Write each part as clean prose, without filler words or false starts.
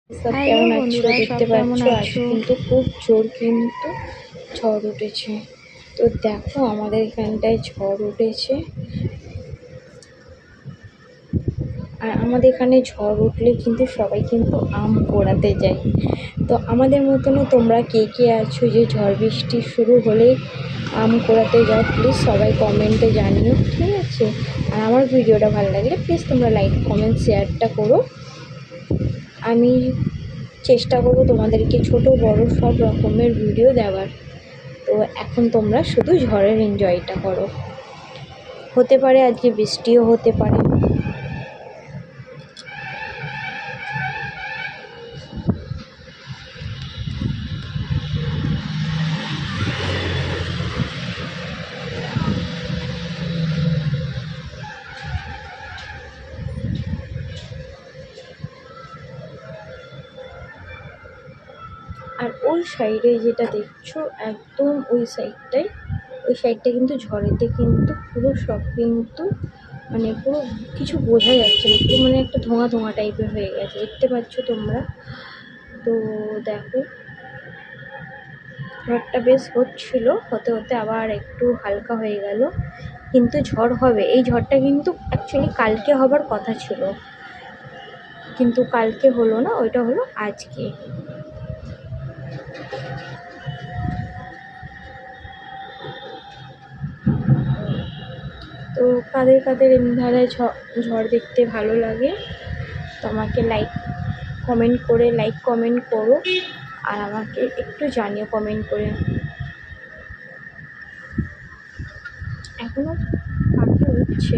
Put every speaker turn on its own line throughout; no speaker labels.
সব
হ্যালো
কেমন আছো?
বন্ধুরা,
দেখতে
সব কেমন
পাচ্ছ আজ
আছো?
কিন্তু খুব জোর কিন্তু ঝড় উঠেছে। তো দেখো আমাদের এখানটায় ঝড় উঠেছে, আর আমাদের এখানে ঝড় উঠলে কিন্তু সবাই কিন্তু আম পোড়াতে যায়। তো আমাদের মতনও তোমরা কে কে আছো যে ঝড় বৃষ্টি শুরু হলেই আম কুড়াতে যাও? প্লিজ সবাই কমেন্টে জানিও, ঠিক আছে? আর আমার ভিডিওটা ভালো লাগলে প্লিজ তোমরা লাইক কমেন্ট শেয়ারটা করো। আমি চেষ্টা করবো তোমাদেরকে ছোট বড় সব রকমের ভিডিও দেওয়ার। তো এখন তোমরা শুধু ঝড়ের এনজয়টা করো। হতে পারে আজকে বৃষ্টিও হতে পারে। আর ওই সাইডে যেটা দেখছো একদম ওই সাইডটা কিন্তু ঝড়েতে কিন্তু পুরো সব কিন্তু মানে পুরো কিছু বোঝা যাচ্ছে না, পুরো মানে একটা ধোঁয়া ধোঁয়া টাইপের হয়ে গেছে, দেখতে পাচ্ছ তোমরা? তো দেখো ঝড়টা বেশ হচ্ছিলো, হতে হতে আবার একটু হালকা হয়ে গেল। কিন্তু ঝড় হবে, এই ঝড়টা কিন্তু অ্যাকচুয়ালি কালকে হবার কথা ছিল, কিন্তু কালকে হলো না, ওইটা হলো আজকে। তো কাদের কাদের এমনি ধারায় ঝড় দেখতে ভালো লাগে তো আমাকে লাইক কমেন্ট করো, আর আমাকে একটু জানিও কমেন্ট করে। এখনো পাখি উঠছে।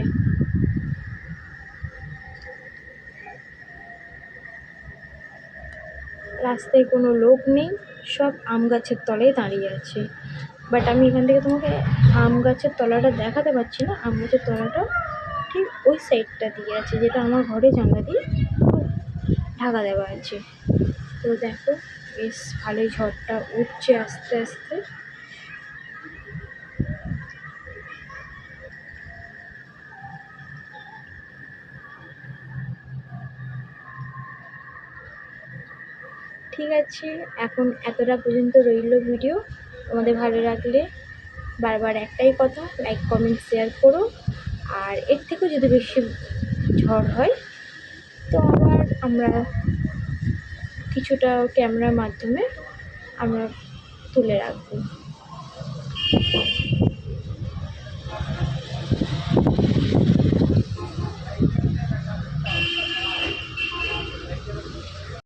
রাস্তায় কোনো লোক নেই, সব আম গাছের তলায় দাঁড়িয়ে আছে। বাট আমি এখান থেকে তোমাকে আম গাছের তলাটা দেখাতে পারছি না। আম গাছের তলাটা ঠিক ওই সাইডটা দিয়ে আছে, যেটা আমার ঘরে জানলা দিয়ে ঢাকা দেওয়া আছে। তো দেখো বেশ ভালোই ঝড়টা উঠছে আস্তে আস্তে। ঠিক আছে, এখন এতটা পর্যন্ত রইল ভিডিও। তোমাদের ভালো লাগলে বারবার একটাই কথা, লাইক কমেন্ট শেয়ার করো। আর এর থেকেও যদি বেশি ঝড় হয় তো আবার আমরা কিছুটা ক্যামেরার মাধ্যমে আমরা তুলে রাখবো।